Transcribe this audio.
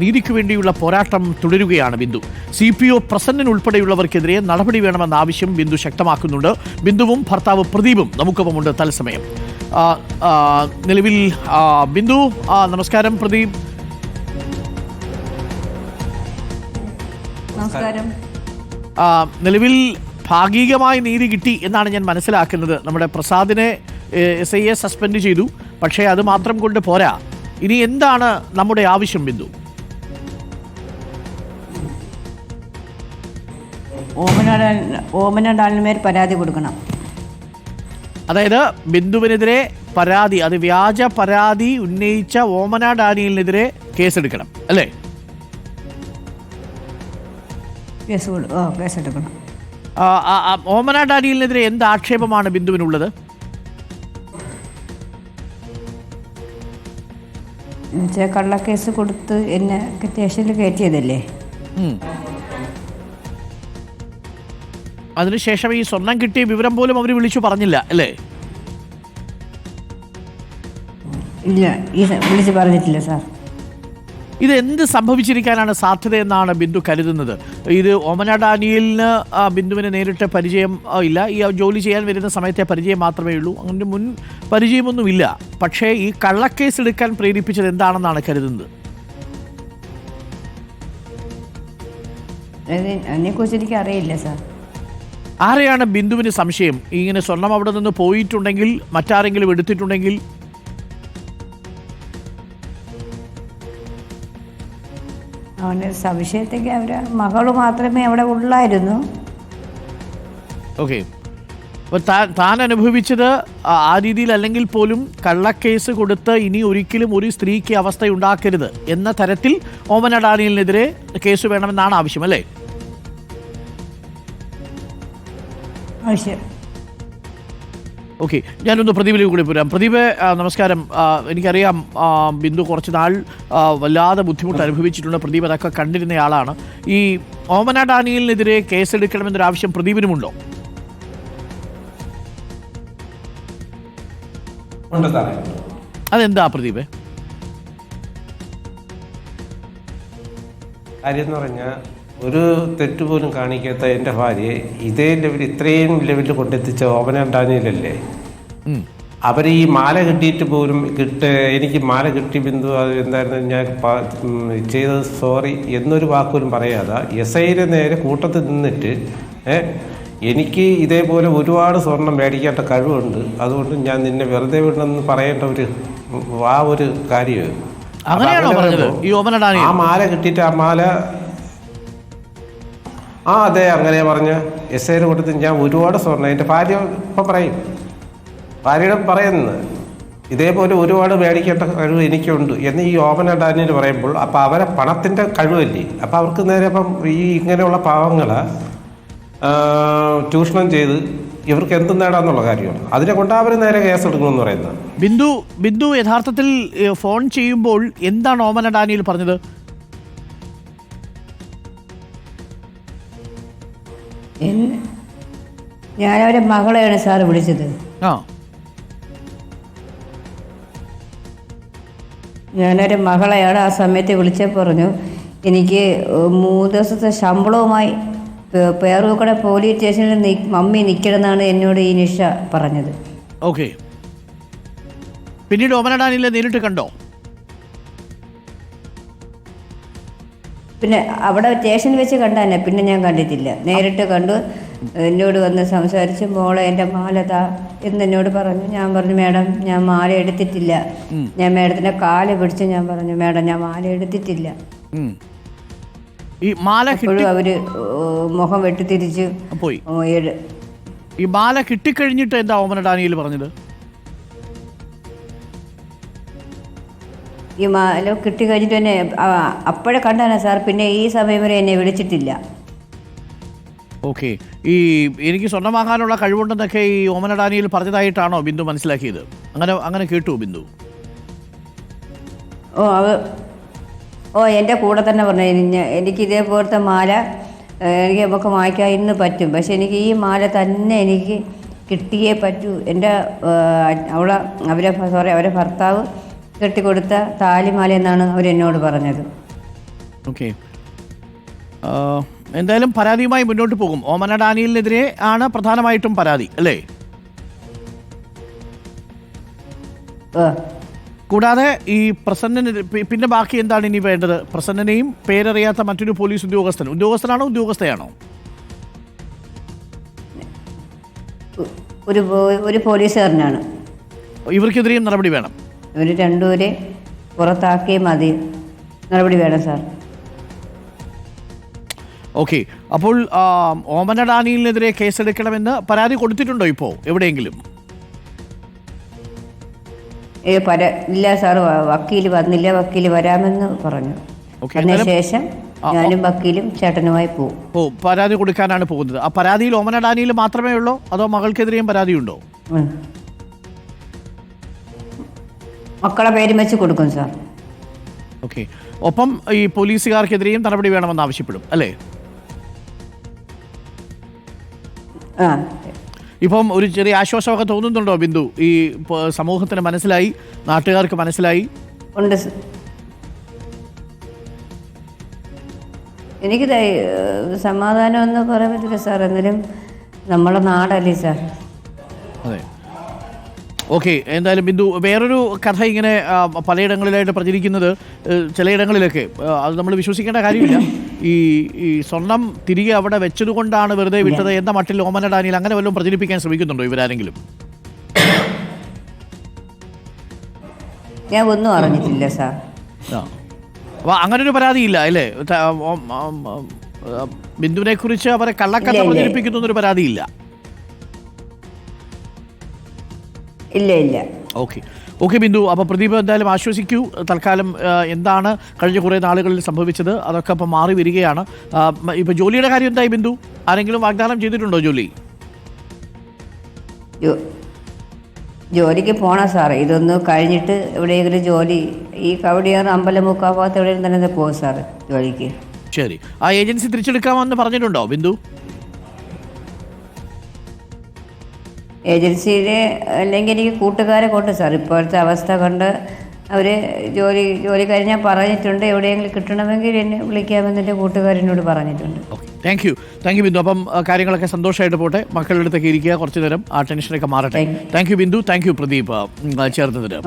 നീതിക്ക് വേണ്ടിയുള്ള പോരാട്ടം തുടരുകയാണ് ബിന്ദു. CPO പ്രസന്നൻ ഉൾപ്പെടെയുള്ളവർക്കെതിരെ നടപടി വേണമെന്ന ആവശ്യം ബിന്ദു ശക്തമാക്കുന്നുണ്ട്. ബിന്ദുവും ഭർത്താവ് പ്രദീപും നമുക്കൊപ്പമുണ്ട് തത്സമയം. നിലവിൽ ബിന്ദു, നമസ്കാരം. പ്രദീപ്, നമസ്കാരം. നിലവിൽ ഭാഗികമായി നീതി കിട്ടി എന്നാണ് ഞാൻ മനസ്സിലാക്കുന്നത്. നമ്മുടെ പ്രസാദിനെ SIയെ സസ്പെൻഡ് ചെയ്തു, പക്ഷേ അത് മാത്രം കൊണ്ട് പോരാ. ഇനി എന്താണ് നമ്മുടെ ആവശ്യം ബിന്ദു? ഓമന ഡാലിന്മേൽ പരാതി കൊടുക്കണം. അതായത് ബിന്ദുവിനെതിരെ പരാതി, അത് വ്യാജ പരാതി ഉന്നയിച്ച ഓമന ഡാനിയലിനെതിരെ കേസെടുക്കണം അല്ലേ? കേസെടുക്കണം. ഓമന ഡാനിയലിനെതിരെ എന്ത് ആക്ഷേപമാണ് ബിന്ദുവിനുള്ളത്? കള്ളക്കേസ് കൊടുത്ത് എന്നെ സ്റ്റേഷനിൽ കയറ്റിയതല്ലേ. അതിനുശേഷം ഈ സ്വർണം കിട്ടിയ വിവരം പോലും അവർ വിളിച്ചു പറഞ്ഞില്ല അല്ലേ? ഇല്ല, വിളിച്ചു പറഞ്ഞിട്ടില്ല സാർ. ഇത് എന്ത് സംഭവിച്ചിരിക്കാനാണ് സാധ്യതയെന്നാണ് ബിന്ദു കരുതുന്നത്? ഇത് ഓമന ഡാനിയലിന് ബിന്ദുവിന് നേരിട്ട് പരിചയം ഇല്ല. ഈ ജോലി ചെയ്യാൻ വരുന്ന സമയത്തെ പരിചയം മാത്രമേ ഉള്ളൂ. അങ്ങനെ മുൻ പരിചയമൊന്നുമില്ല. പക്ഷേ ഈ കള്ളക്കേസ് എടുക്കാൻ പ്രേരിപ്പിച്ചത് എന്താണെന്നാണ് കരുതുന്നത്? അതിനെക്കുറിച്ച് എനിക്ക് അറിയില്ല സാർ. ആരെയാണ് ബിന്ദുവിന് സംശയം? ഇങ്ങനെ സ്വർണം അവിടെ നിന്ന് പോയിട്ടുണ്ടെങ്കിൽ, മറ്റാരെങ്കിലും എടുത്തിട്ടുണ്ടെങ്കിൽ? അവൻ്റെ സംശയത്തേക്ക് അവരെ മകള് മാത്രമേ അവിടെ ഉള്ളായിരുന്നു. ഓക്കെ, അപ്പോൾ താൻ അനുഭവിച്ചത് ആ രീതിയിൽ അല്ലെങ്കിൽ പോലും കള്ളക്കേസ് കൊടുത്ത് ഇനി ഒരിക്കലും ഒരു സ്ത്രീക്ക് അവസ്ഥയുണ്ടാക്കരുത് എന്ന തരത്തിൽ ഓമന ഡാനിയലിനെതിരെ കേസ് വേണമെന്നാണ് ആവശ്യം അല്ലേ? ആവശ്യം. ഓക്കെ, ഞാനൊന്ന് പ്രദീപിലേക്ക് കൂടി പോരാം. പ്രദീപ്, നമസ്കാരം. എനിക്കറിയാം ബിന്ദു കുറച്ച് നാൾ വല്ലാതെ ബുദ്ധിമുട്ട് അനുഭവിച്ചിട്ടുണ്ട്. പ്രദീപ് അതൊക്കെ കണ്ടിരുന്നയാളാണ്. ഈ ഓമന ഡാനിയലിനെതിരെ കേസെടുക്കണമെന്നൊരാവശ്യം പ്രദീപിനുമുണ്ടോ? അതെന്താ പ്രദീപ്? കാര്യം എന്ന് പറഞ്ഞാൽ ഒരു തെറ്റുപോലും കാണിക്കാത്ത എൻ്റെ ഭാര്യയെ ഇതേ ലെവൽ, ഇത്രയും ലെവലിൽ കൊണ്ടെത്തിച്ച ഓമന ഡാനിയലല്ലേ. അവർ ഈ മാല കിട്ടിയിട്ട് പോലും എനിക്ക് മാല കിട്ടി ബിന്ദു, അത് എന്തായിരുന്നു ഞാൻ ചെയ്തത് സോറി എന്നൊരു വാക്കുപോലും പറയാതെ SIയുടെ നേരെ കൂട്ടത്തിൽ നിന്നിട്ട് എനിക്ക് ഇതേപോലെ ഒരുപാട് സ്വർണം മേടിക്കേണ്ട കഴിവുണ്ട്, അതുകൊണ്ട് ഞാൻ നിന്നെ വെറുതെ വിടണമെന്ന് പറയേണ്ട ഒരു കാര്യമാണ്. ആ മാല കിട്ടിയിട്ട് ആ മാല അതെ അങ്ങനെ പറഞ്ഞ SIയുടെ കൂട്ടത്തിൽ ഞാൻ ഒരുപാട് സ്വർണ്ണം, എൻ്റെ ഭാര്യ ഇപ്പം പറയും, ഭാര്യയുടെ പറയുന്നത് ഇതേപോലെ ഒരുപാട് മേടിക്കേണ്ട കഴിവ് എനിക്കുണ്ട് എന്ന് ഈ ഓമന ഡാനിയൽ പറയുമ്പോൾ അപ്പം അവരെ പണത്തിൻ്റെ കഴിവല്ലേ. അപ്പം അവർക്ക് നേരെ അപ്പം ഈ ഇങ്ങനെയുള്ള പാവങ്ങളെ ചൂഷണം ചെയ്ത് ഇവർക്ക് എന്ത് നേടാന്നുള്ള കാര്യമാണ്. അതിനെ കൊണ്ട് അവർ നേരെ കേസെടുക്കണമെന്ന് പറയുന്നത്. ബിന്ദു യഥാർത്ഥത്തിൽ ഫോൺ ചെയ്യുമ്പോൾ എന്താണ് ഓമന ഡാനിയൽ പറഞ്ഞത്? ഞാനവരെ മകളെയാണ് സാർ വിളിച്ചത്. ഞാനൊരു മകളെയാണ് ആ സമയത്ത് വിളിച്ച് പറഞ്ഞു, എനിക്ക് 3 ദിവസത്തെ ശമ്പളവുമായി പേരൂക്കട പോലീസ് സ്റ്റേഷനിൽ മമ്മി നിൽക്കണമെന്നാണ് എന്നോട് ഈ നിഷ പറഞ്ഞത്. ഓക്കെ, പിന്നീട് ഓമന ഡാനിയലിനെ നേരിട്ട് കണ്ടോ? പിന്നെ അവിടെ സ്റ്റേഷനിൽ വെച്ച് കണ്ടാനെ, പിന്നെ ഞാൻ കണ്ടിട്ടില്ല. നേരിട്ട് കണ്ടു, എന്നോട് വന്ന് സംസാരിച്ച് മോളെ എൻ്റെ മാലതാ എന്ന് എന്നോട് പറഞ്ഞു. ഞാൻ പറഞ്ഞു മേഡം ഞാൻ മാല എടുത്തിട്ടില്ല. ഞാൻ മേഡത്തിൻ്റെ കാല് പിടിച്ച് ഞാൻ പറഞ്ഞു മേഡം ഞാൻ മാല എടുത്തിട്ടില്ല. അപ്പോഴും അവര് മുഖം വെട്ടിത്തിരിച്ച് പോയി. ഈ മാല കിട്ടിക്കഴിഞ്ഞിട്ട് എന്താ ഓമന ഡാനിയൽ പറഞ്ഞത്? ഈ മാല കിട്ടിക്കഴിഞ്ഞിട്ട് എന്നെ അപ്പോഴേ കണ്ടാണ് സാർ. പിന്നെ ഈ സമയം വരെ എന്നെ വിളിച്ചിട്ടില്ല. ഓക്കെ, ഈ എനിക്ക് സ്വർണ്ണം വാങ്ങാനുള്ള കഴിവുണ്ടെന്നൊക്കെ ഈ ഓമന ഡാനിയൽ പറഞ്ഞതായിട്ടാണോ ബിന്ദു മനസ്സിലാക്കിയത്? അങ്ങനെ കേട്ടു ബിന്ദു? എൻ്റെ കൂടെ തന്നെ പറഞ്ഞു എനിക്ക് ഇതേപോലത്തെ മാല എനിക്ക് നമുക്ക് വാങ്ങിക്കാൻ ഇന്ന് പറ്റും, പക്ഷെ എനിക്ക് ഈ മാല തന്നെ എനിക്ക് കിട്ടിയേ പറ്റൂ. എൻ്റെ അവരെ ഭർത്താവ് കെട്ടിക്കൊടുത്ത താലിമാല എന്നാണ് അവരെന്നോട് പറഞ്ഞത്. ഓക്കെ, എന്തായാലും പരാതിയുമായി മുന്നോട്ട് പോകും. ഓമന ഡാനിയലിനെതിരെ ആണ് പ്രധാനമായിട്ടും പരാതി അല്ലേ? കൂടാതെ ഈ പ്രസന്നന് പിന്നെ ബാക്കി എന്താണ് ഇനി വേണ്ടത്? പ്രസന്നനെയും പേരറിയാത്ത മറ്റൊരു പോലീസ് ഉദ്യോഗസ്ഥനാണോ ഉദ്യോഗസ്ഥയാണോ? ഒരു പോലീസുകാരനാണ്. ഇവർക്കെതിരെയും നടപടി വേണം. ഇവർ രണ്ടുപേരെ പുറത്താക്കിയേ മതി, നടപടി വേണം സാർ. ഓക്കെ, അപ്പോൾ ഓമന ഡാനിയലിനെതിരെ കേസെടുക്കണമെന്ന് പരാതി കൊടുത്തിട്ടുണ്ടോ ഇപ്പോൾ എവിടെയെങ്കിലും? ഇല്ല സാർ, വക്കീൽ വന്നില്ല. വക്കീൽ വരാമെന്ന് പറഞ്ഞു. അതിനുശേഷം ഞാനും വക്കീലും ചേട്ടനുമായി പോകും. പരാതി കൊടുക്കാനാണ് പോകുന്നത്. ആ പരാതിയിൽ ഓമന ഡാനിയൽ മാത്രമേ ഉള്ളൂ അതോ മകൾക്കെതിരെയും പരാതിയുണ്ടോ? മക്കളെ പേരും വെച്ച് കൊടുക്കും സാർ. ഓക്കെ, ഒപ്പം ഈ പോലീസുകാർക്കെതിരെയും നടപടി വേണമെന്ന് ആവശ്യപ്പെടും അല്ലേ? ഇപ്പം ഒരു ചെറിയ ആശ്വാസമൊക്കെ തോന്നുന്നുണ്ടോ ബിന്ദു? ഈ സമൂഹത്തിന് മനസ്സിലായി, നാട്ടുകാർക്ക് മനസ്സിലായി? ഉണ്ട്. എനിക്ക് സമാധാനം എന്ന് പറയാൻ പറ്റില്ല സാർ. എന്നാലും നമ്മളെ നാടല്ലേ സാർ. അതെ, ഓക്കെ. എന്തായാലും ബിന്ദു, വേറൊരു കഥ ഇങ്ങനെ പലയിടങ്ങളിലായിട്ട് പ്രചരിക്കുന്നത്, ചിലയിടങ്ങളിലൊക്കെ അത് നമ്മൾ വിശ്വസിക്കേണ്ട കാര്യമില്ല. ഈ സ്വർണം തിരികെ അവിടെ വെച്ചതുകൊണ്ടാണ് വെറുതെ വിട്ടത് എന്ന മട്ടിൽ ഓമന ഡാനിയൽ അങ്ങനെ വല്ലതും പ്രചരിപ്പിക്കാൻ ശ്രമിക്കുന്നുണ്ടോ ഇവരാരെങ്കിലും? ഞാൻ ഒന്നും അറിഞ്ഞിട്ടില്ല സാർ. അപ്പോൾ അങ്ങനൊരു പരാതിയില്ല അല്ലേ? ബിന്ദുവിനെ കുറിച്ച് അവരെ കള്ളക്കഥ പ്രചരിപ്പിക്കുന്നൊരു പരാതിയില്ല? ഇല്ല. ഓക്കെ ബിന്ദു, അപ്പോൾ പ്രദീപ് എന്തായാലും ആശ്വസിക്കൂ. തൽക്കാലം എന്താണ് കഴിഞ്ഞ കുറേ നാളുകളിൽ സംഭവിച്ചത് അതൊക്കെ ഇപ്പം മാറി വരികയാണ്. ഇപ്പം ജോലിയുടെ കാര്യം എന്തായി ബിന്ദു? ആരെങ്കിലും വാഗ്ദാനം ചെയ്തിട്ടുണ്ടോ ജോലി? ജോലിക്ക് പോണം സാറേ. ഇതൊന്ന് കഴിഞ്ഞിട്ട് എവിടെയെങ്കിലും ജോലി, ഈ കവടിയാർ അമ്പലമുക്കാ ഭാഗത്ത് എവിടെയും തന്നെ പോകും സാറ് ജോലിക്ക്. ശരി, ആ ഏജൻസി തിരിച്ചെടുക്കാമെന്ന് പറഞ്ഞിട്ടുണ്ടോ ബിന്ദു? ഏജൻസിയിൽ അല്ലെങ്കിൽ എനിക്ക് കൂട്ടുകാരെ കൊണ്ട് സാർ. ഇപ്പോഴത്തെ അവസ്ഥ കൊണ്ട് അവർ ജോലി കഴിഞ്ഞാൽ പറഞ്ഞിട്ടുണ്ട്, എവിടെയെങ്കിലും കിട്ടണമെങ്കിൽ എന്നെ വിളിക്കാമെന്ന് എൻ്റെ കൂട്ടുകാരനോട് പറഞ്ഞിട്ടുണ്ട്. Thank you Bindu. അപ്പം കാര്യങ്ങളൊക്കെ സന്തോഷമായിട്ട് പോട്ടെ. മക്കളുടെ അടുത്തൊക്കെ ഇരിക്കുക, കുറച്ചു നേരം ആ ടെൻഷനൊക്കെ മാറട്ടെ. Thank you Bindu, thank you Pradeep ചേർന്നതിന്.